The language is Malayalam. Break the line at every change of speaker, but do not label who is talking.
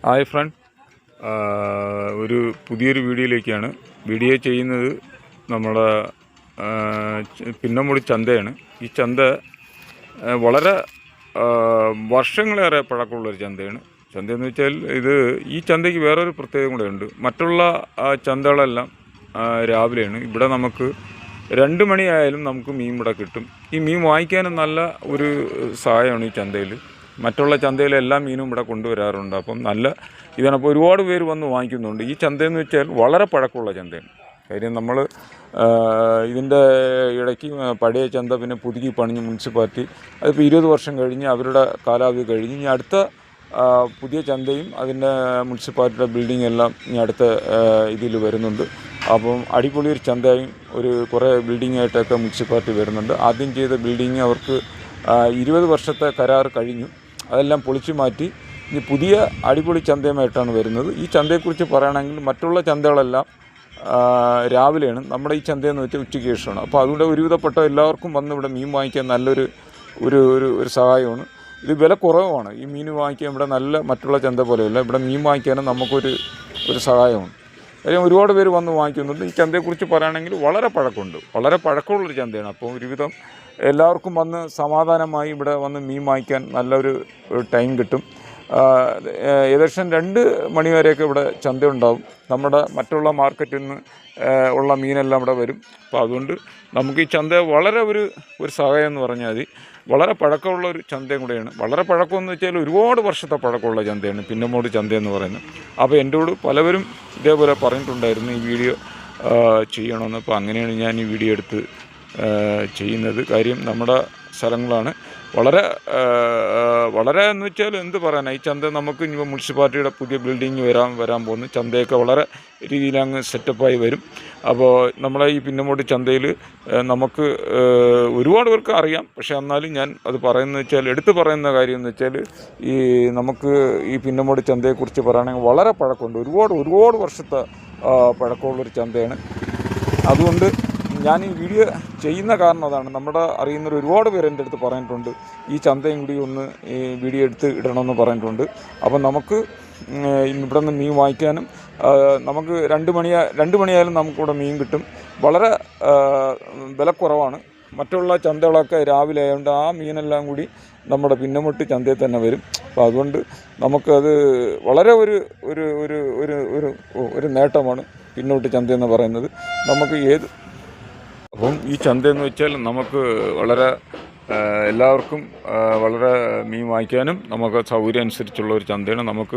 ഹായ് ഫ്രണ്ട്, ഒരു പുതിയൊരു വീഡിയോയിലേക്കാണ്. വീഡിയോ ചെയ്യുന്നത് നമ്മുടെ പിന്നമുടി ചന്തയാണ്. ഈ ചന്ത വളരെ വർഷങ്ങളേറെ പഴക്കമുള്ളൊരു ചന്തയാണ്. ചന്തയെന്ന് വെച്ചാൽ ഈ ചന്തയ്ക്ക് വേറൊരു പ്രത്യേകത കൂടെ ഉണ്ട്. മറ്റുള്ള ചന്തകളെല്ലാം രാവിലെയാണ്. ഇവിടെ നമുക്ക് 2 മണിയായാലും നമുക്ക് മീൻ ഇവിടെ കിട്ടും. ഈ മീൻ വാങ്ങിക്കാനും നല്ല ഒരു സഹായമാണ് ഈ ചന്തയിൽ. മറ്റുള്ള ചന്തയിലെല്ലാ മീനും ഇവിടെ കൊണ്ടുവരാറുണ്ട്. അപ്പം നല്ല ഇതാണ്. അപ്പോൾ ഒരുപാട് പേര് വന്ന് വാങ്ങിക്കുന്നുണ്ട്. ഈ ചന്തയെന്ന് വെച്ചാൽ വളരെ പഴക്കമുള്ള ചന്തയാണ്. കാര്യം നമ്മൾ ഇതിൻ്റെ ഇടയ്ക്ക് പഴയ ചന്ത പിന്നെ പുതുക്കി പണിഞ്ഞ് മുനിസിപ്പാലിറ്റി അതിപ്പോൾ 20 വർഷം കഴിഞ്ഞ് അവരുടെ കാലാവധി കഴിഞ്ഞ് ഇനി അടുത്ത പുതിയ ചന്തയും അതിൻ്റെ മുനിസിപ്പാലിറ്റിയുടെ ബിൽഡിംഗ് എല്ലാം ഇനി അടുത്ത ഇതിൽ വരുന്നുണ്ട്. അപ്പം അടിപൊളി ഒരു ചന്തയും കുറേ ബിൽഡിങ്ങായിട്ടൊക്കെ മുനിസിപ്പാലിറ്റി വരുന്നുണ്ട്. ആദ്യം ചെയ്ത ബിൽഡിങ് അവർക്ക് 20 വർഷത്തെ കരാർ കഴിഞ്ഞു. അതെല്ലാം പൊളിച്ചു മാറ്റി ഇനി പുതിയ അടിപൊളി ചന്തയുമായിട്ടാണ് വരുന്നത്. ഈ ചന്തയെക്കുറിച്ച് പറയുകയാണെങ്കിൽ മറ്റുള്ള ചന്തകളെല്ലാം രാവിലെയാണ്. നമ്മുടെ ഈ ചന്തയെന്ന് വെച്ചാൽ ഉച്ചയ്ക്ക് ശേഷമാണ്. അപ്പോൾ അതുകൊണ്ട് ഒരുവിധപ്പെട്ട എല്ലാവർക്കും വന്ന് ഇവിടെ മീൻ വാങ്ങിക്കാൻ നല്ലൊരു ഒരു സഹായമാണ്. ഇത് വില കുറവാണ്. ഈ മീൻ വാങ്ങിക്കാൻ ഇവിടെ നല്ല മറ്റുള്ള ചന്ത പോലെയല്ല. ഇവിടെ മീൻ വാങ്ങിക്കാനും നമുക്കൊരു സഹായമാണ്. കാര്യം ഒരുപാട് പേര് വന്ന് വാങ്ങിക്കുന്നുണ്ട്. ഈ ചന്തയെക്കുറിച്ച് പറയുകയാണെങ്കിൽ വളരെ പഴക്കമുണ്ട്. വളരെ പഴക്കമുള്ളൊരു ചന്തയാണ്. അപ്പോൾ ഒരുവിധം എല്ലാവർക്കും വന്ന് സമാധാനമായി ഇവിടെ വന്ന് മീൻ വാങ്ങിക്കാൻ നല്ലൊരു ടൈം കിട്ടും. ഏകദേശം 2 മണി വരെയൊക്കെ ഇവിടെ ചന്ത ഉണ്ടാവും. നമ്മുടെ മറ്റുള്ള മാർക്കറ്റിൽ നിന്ന് ഉള്ള മീനെല്ലാം ഇവിടെ വരും. അപ്പോൾ അതുകൊണ്ട് നമുക്ക് ഈ ചന്ത വളരെ ഒരു സഹായം എന്ന് പറഞ്ഞാൽ മതി. വളരെ പഴക്കമുള്ള ഒരു ചന്തയും കൂടെയാണ്. വളരെ പഴക്കമെന്ന് വെച്ചാൽ ഒരുപാട് വർഷത്തെ പഴക്കമുള്ള ചന്തയാണ് പിന്നമോട് ചന്തയെന്ന് പറയുന്നത്. അപ്പോൾ എന്നോട് പലവരും ഇതേപോലെ പറഞ്ഞിട്ടുണ്ടായിരുന്നു ഈ വീഡിയോ ചെയ്യണമെന്ന്. അപ്പോൾ അങ്ങനെയാണ് ഞാൻ ഈ വീഡിയോ എടുത്ത് ചെയ്യുന്നത്. കാര്യം നമ്മുടെ സ്ഥലങ്ങളാണ്. വളരെ എന്ന് വെച്ചാൽ എന്ത് പറയാനാണ്, ഈ ചന്ത നമുക്ക് ഇനി മുനിസിപ്പാലിറ്റിയുടെ പുതിയ ബിൽഡിങ് വരാൻ പോകുന്നു. ചന്തയൊക്കെ വളരെ രീതിയിൽ അങ്ങ് സെറ്റപ്പായി വരും. അപ്പോൾ നമ്മളെ ഈ പിന്നമോട് ചന്തയിൽ നമുക്ക് ഒരുപാട് പേർക്ക് അറിയാം. പക്ഷേ എന്നാലും ഞാൻ അത് എടുത്തു പറയുന്ന കാര്യം എന്ന് വെച്ചാൽ നമുക്ക് ഈ പിന്നമോട് ചന്തയെക്കുറിച്ച് പറയുകയാണെങ്കിൽ വളരെ പഴക്കമുണ്ട്. ഒരുപാട് വർഷത്തെ പഴക്കമുള്ളൊരു ചന്തയാണ്. അതുകൊണ്ട് ഞാൻ ഈ വീഡിയോ ചെയ്യുന്ന കാരണം അതാണ്. നമ്മുടെ അറിയുന്നവർ ഒരുപാട് പേര് എൻ്റെ അടുത്ത് പറഞ്ഞിട്ടുണ്ട് ഈ ചന്തയും കൂടി ഒന്ന് ഈ വീഡിയോ എടുത്ത് ഇടണമെന്ന് പറഞ്ഞിട്ടുണ്ട്. അപ്പം നമുക്ക് ഇവിടെ നിന്ന് മീൻ വാങ്ങിക്കാനും നമുക്ക് 2 മണിയായാലും നമുക്കിവിടെ മീൻ കിട്ടും. വളരെ വിലക്കുറവാണ്. മറ്റുള്ള ചന്തകളൊക്കെ രാവിലെ ആയതുകൊണ്ട് ആ മീനെല്ലാം കൂടി നമ്മുടെ പിന്നമുട്ട് ചന്തയിൽ തന്നെ വരും. അപ്പോൾ അതുകൊണ്ട് നമുക്കത് വളരെ ഒരു നേട്ടമാണ് പിന്നോട്ട് ചന്തയെന്ന് പറയുന്നത്. നമുക്ക് അപ്പം ഈ ചന്തയെന്ന് വെച്ചാൽ നമുക്ക് എല്ലാവർക്കും വളരെ മീൻ വാങ്ങിക്കാനും നമുക്ക് സൗകര്യം അനുസരിച്ചുള്ള ഒരു ചന്തയാണ്. നമുക്ക്